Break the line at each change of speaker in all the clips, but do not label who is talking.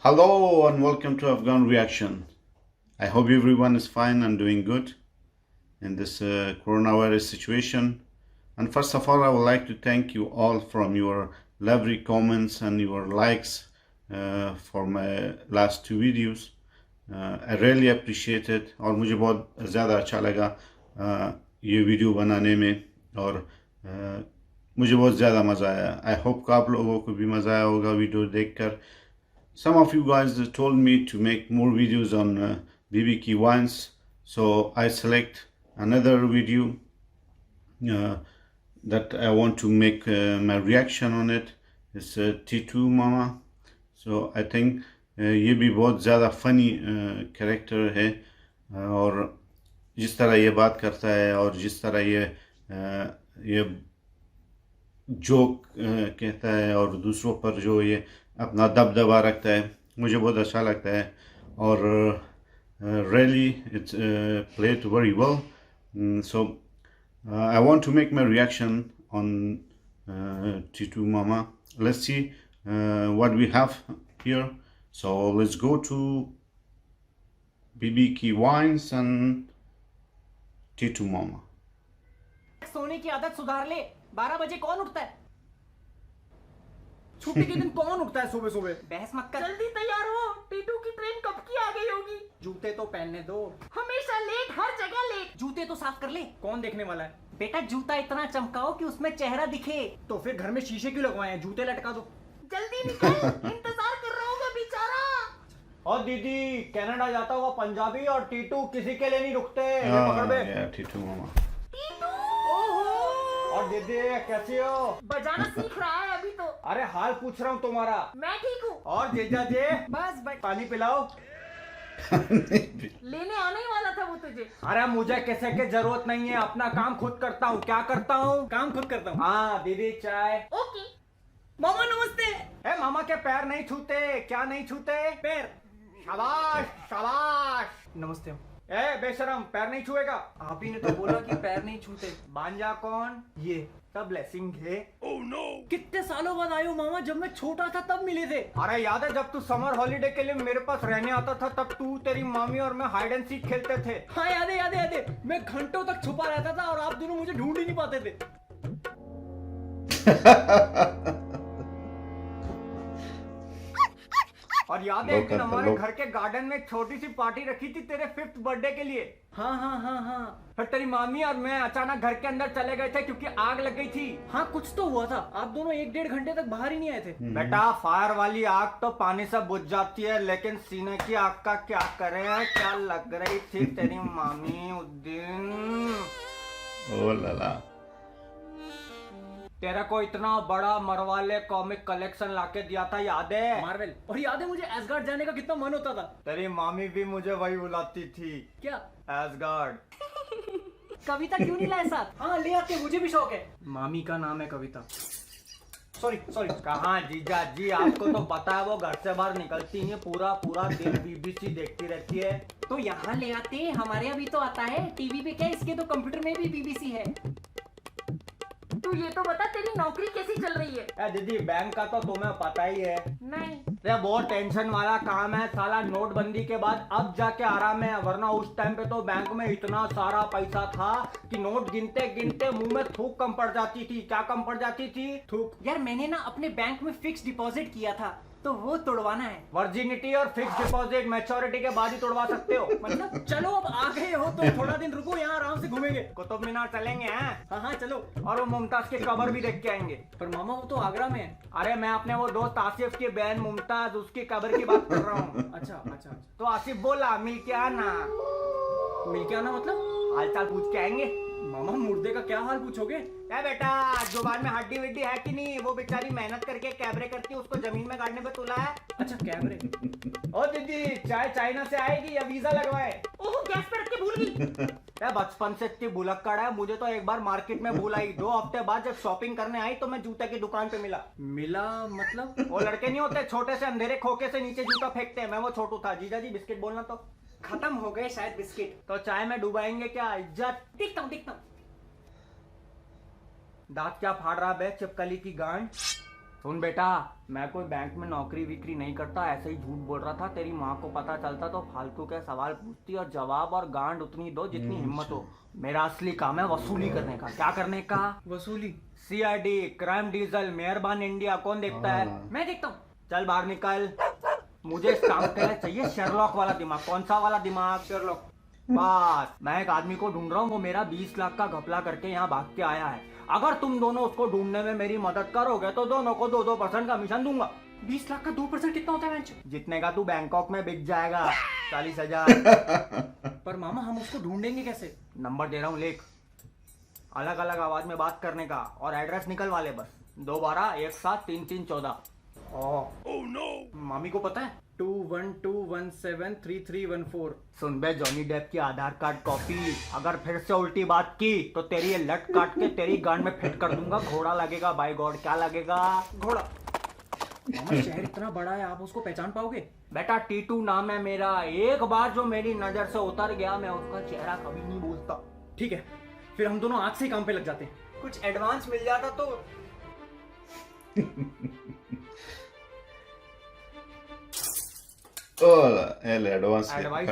Hello and welcome to Afghan Reaction. I hope everyone is fine and doing good in this coronavirus situation. And first of all, I would like to thank you all from your lovely comments and your likes for my last two videos. I really appreciate it और मुझे बहुत ज़्यादा अच्छा लगा ये video बनाने में और मुझे बहुत ज़्यादा मज़ा आया. I hope आप लोगों को भी मज़ा आया होगा वीडियो देखकर. Some of you guys told me to make more videos on BB Key Wines, so I select another video that I want to make my reaction on it. It's T2 Mama. So I think ये भी बहुत ज़्यादा funny character है और जिस तरह ये बात करता है और जिस तरह ये जोक कहता है और दूसरों पर जो ये अपना दबदबा रखता है, मुझे बहुत अच्छा लगता है और really it's played very well. So I want to make my reaction on T2 Mama. Let's see what we have here. So let's go to BB Key Wines and T2 Mama.
सोने की आदत सुधार ले. 12 बजे कौन उठता है? छुट्टी के दिन कौन उठता है सुबह सुबह? बहस मत कर. जल्दी तैयार हो. टीटू की ट्रेन कब की आ गई होगी? जूते तो पहनने दो. हमेशा लेट, हर जगह लेट. जूते तो साफ कर ले. कौन देखने वाला है? बेटा जूता इतना चमकाओ कि उसमें चेहरा दिखे. तो फिर घर में शीशे क्यों लगवाए हैं? जूते लटका दो. जल्दी निकल. इंतजार कर रहा होगा बेचारा. और दीदी कनाडा जाता हुआ पंजाबी और टीटू किसी के लिए नहीं रुकते. पकड़ बे.
T2 Mama.
और दीदी कैसी हो? बजाना सीख रहा है अभी तो. अरे हाल पूछ रहा हूँ तुम्हारा. मैं ठीक हूँ. और जीजा जी बस पानी पिलाओ. लेने आने ही वाला था वो तुझे. अरे मुझे किसी की जरूरत नहीं है. अपना काम खुद करता हूँ. क्या करता हूँ? काम खुद करता हूँ. हाँ दीदी चाय. ओके. मामा नमस्ते. ए मामा के पैर नहीं छूते. क्या नहीं छूते? पैर. शाबाश शाबाश. नमस्ते. ए बेशरम पैर नहीं छुएगा. आप ही ने तो बोला कि पैर नहीं छूते. बांजा कौन? ये सब ब्लेसिंग है. Oh no. कितने सालों बाद आए हो मामा. जब मैं छोटा था तब मिले थे. अरे याद है जब तू समर हॉलीडे के लिए मेरे पास रहने आता था तब तू तेरी मामी और मैं हाइड एंड सीक खेलते थे. हाँ याद है याद है याद है. मैं घंटों तक छुपा रहता था और आप दोनों मुझे ढूंढ ही नहीं पाते थे. और याद है कि हमारे घर के गार्डन में एक छोटी सी पार्टी रखी थी तेरे 5th बर्थडे के लिए. हाँ हाँ हाँ हाँ. फिर तेरी मामी और मैं अचानक घर के अंदर चले गए थे क्योंकि आग लग गई थी. हाँ कुछ तो हुआ था. आप दोनों 1-1.5 घंटे तक बाहर ही नहीं आए थे. बेटा फायर वाली आग तो पानी से बुझ जाती है लेकिन सीने की आग का क्या करे. क्या लग रही थी तेरी मामी उस दिन.
ओ लाला.
तेरा को इतना बड़ा मरवाले कॉमिक कलेक्शन लाके दिया था याद है? मार्वल. और याद है मुझे एसगार्ड जाने का कितना मन होता था. तेरी मामी भी मुझे वही बुलाती थी. क्या? एसगार्ड. कविता क्यों नहीं लाए साथ? हाँ ले आते. मुझे भी शौक है. मामी का नाम है कविता. Sorry sorry. कहाँ जीजा जी आपको तो पता है वो घर से बाहर निकलती है पूरा पूरा दिन बीबीसी देखती रहती है. तो यहाँ ले आते. हमारे यहाँ भी तो आता है टीवी पे. क्या इसके तो कंप्यूटर में भी बीबीसी है. तू ये तो बता तेरी नौकरी कैसी चल रही है? दीदी बैंक का तो तुम्हें पता ही है. नहीं. ये बहुत टेंशन वाला काम है साला. नोटबंदी के बाद अब जाके आराम है वरना उस टाइम पे तो बैंक में इतना सारा पैसा था कि नोट गिनते गिनते मुंह में थूक कम पड़ जाती थी. क्या कम पड़ जाती थी? थूक. यार मैंने ना अपने बैंक में फिक्स डिपॉजिट किया था तो वो तोड़वाना है. वर्जिनिटी और फिक्स डिपॉजिट मैच्योरिटी के बाद ही तोड़वा सकते हो. मतलब चलो अब आ गए हो तो थोड़ा दिन रुको. यहाँ आराम से घूमेंगे. कुतुब मीनार चलेंगे. हाँ हाँ चलो. और वो मुमताज के कबर भी देख के आएंगे. पर मामा वो तो आगरा में है. अरे मैं अपने वो दोस्त आसिफ की बहन मुमताज उसकी कबर की बात कर रहा हूँ. अच्छा अच्छा. तो आसिफ बोला मिल के आना. मिल के आना मतलब हाल चाल पूछ के आएंगे. मामा मुर्दे का क्या हाल पूछोगे? क्या बेटा जुबान में हड्डी वड्डी है कि नहीं? वो बेचारी मेहनत करके कैबरे करती है उसको जमीन में गाड़ने पे तुला है. अच्छा कैबरे. ओ दीदी चाय चाइना से आएगी या वीजा लगवाए? ओह गैस पे रख के भूल गई. क्या बचपन से इतनी भुलक्कड़ है. मुझे तो एक बार मार्केट में भूल आई. 2 हफ्ते बाद जब शॉपिंग करने आई तो मैं जूते की दुकान पे मिला. मतलब वो लड़के नहीं होते छोटे से अंधेरे खोखे से नीचे जूता फेंकते हैं. मैं वो छोटू था. जीजा जी बिस्किट बोलना. तो खत्म हो गए शायद बिस्किट. तो चाय में डुबाएंगे क्या? इज्जत. टिकता हूँ. दांत क्या फाड़ रहा बे चिपकली की गांड. सुन बेटा, मैं कोई बैंक में नौकरी विक्री नहीं करता, ऐसे ही झूठ बोल रहा था। तेरी माँ को पता चलता तो फालतू के सवाल पूछती और जवाब और गांड उतनी दो जितनी हिम्मत हो। मेरा असली काम है वसूली करने का। क्या करने का?
वसूली?
सीआईडी, क्राइम डीजल, मेहरबान इंडिया कौन देखता है?
मैं देखता हूँ।
चल बाहर निकल। मुझे इस काम के लिए चाहिए शेरलॉक वाला दिमाग। कौन सा वाला दिमाग?
शेरलॉक।
बस, मैं एक आदमी को ढूंढ रहा हूँ, वो मेरा 20 लाख का घपला करके यहाँ भाग के आया है। अगर तुम दोनों उसको ढूंढने में मेरी मदद करोगे तो दोनों को 2% कमीशन दूंगा।
20 लाख का 2% कितना होता है वेंचर?
जितने का तू बैंकॉक में बिक जाएगा, 40,000।
पर मामा हम उसको ढूंढेंगे कैसे?
नंबर दे रहा हूँ, लिख। अलग अलग आवाज में बात करने का और एड्रेस निकलवा ले बस। 212-173314।
मामी को पता है 2121733314।
सुन बे जॉनी डेप की आधार कार्ड कॉपी, अगर फिर से उल्टी बात की तो तेरी ये लट काट के तेरी गांड में फिट कर दूंगा। घोड़ा लगेगा, बाय गॉड। क्या लगेगा?
घोड़ा। मामा शहर इतना बड़ा है, आप उसको पहचान पाओगे?
बेटा टीटू नाम है मेरा। एक बार जो मेरी नजर से उतर गया, मैं उसका चेहरा कभी नहीं भूलता।
ठीक है, फिर हम दोनों आज से ही काम पे लग जाते हैं।
कुछ एडवांस मिल जाता तो।
एडवांस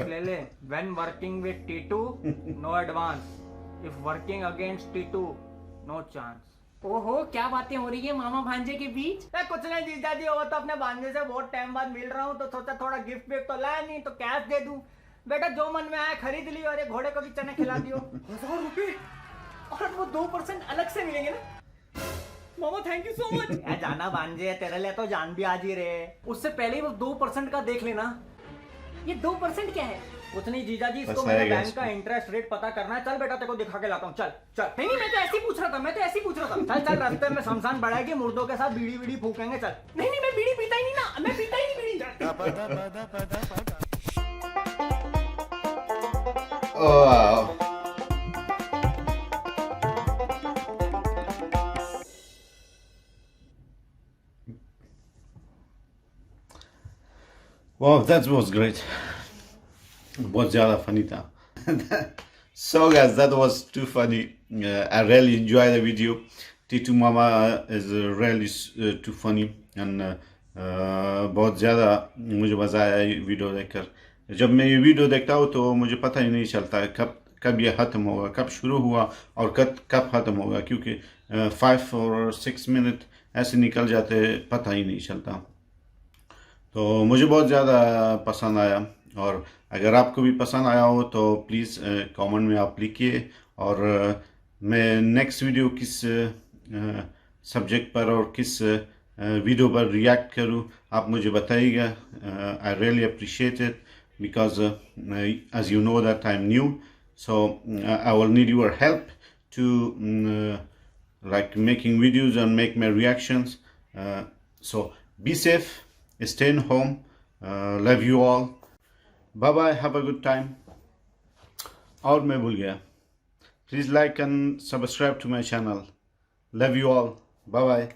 ले ले। When working with T2, no advance. If working against T2, no chance.
ओहो, क्या बातें हो रही है मामा भांजे के बीच?
कुछ नहीं जीजा जी, वो तो अपने भांजे से बहुत टाइम बाद मिल रहा हूँ तो सोचा थोड़ा गिफ्ट विफ्ट तो लाया नहीं तो कैश दे दूं। बेटा जो मन में आया खरीद लियो और एक घोड़े को भी चने खिला दियो।
1000 रुपए और वो 2% अलग से मिलेंगे ना? मामा थैंक यू सो मच।
जाना भांजे, तेरे लिए तो जान भी आज ही रे।
उससे पहले ही वो 2% का देख लेना। ये 2% क्या है?
कुछ नहीं जीजा जी, इसको मेरे बैंक का इंटरेस्ट रेट पता करना है। चल बेटा तेरे को दिखा के लाता हूँ। चल चल।
नहीं मैं तो ऐसे ही पूछ रहा था,
चल चल, रास्ते में शमशान बढ़ाएगी, मुर्दों के साथ बीड़ी बीड़ी फूकेंगे। चल।
नहीं मैं बीड़ी पीता ही नहीं ना, मैं पीता ही नहीं बीड़ी।
Wow. Wow, that was great. बहुत ज़्यादा funny था. So guys, that was too funny. I really enjoy the video. T2 Mama is really too funny and बहुत ज़्यादा मुझे मज़ा आया ये वीडियो देखकर. जब मैं ये वीडियो देखता हूँ तो मुझे पता ही नहीं चलता कब ये ख़त्म होगा, कब शुरू हुआ और कब ख़त्म होगा, क्योंकि 5 और 6 मिनट ऐसे निकल जाते, पता ही नहीं चलता. तो मुझे बहुत ज़्यादा पसंद आया और अगर आपको भी पसंद आया हो तो प्लीज़ कमेंट में आप लिखिए और मैं नेक्स्ट वीडियो किस सब्जेक्ट पर और किस वीडियो पर रिएक्ट करूँ आप मुझे बताइएगा. I really appreciate it because as you know that I'm new, so I will need your help to like making videos and make my reactions. So be safe, stay in home, love you all, bye bye, have a good time. और मैं भूल गया, please like and subscribe to my channel. Love you all, bye bye.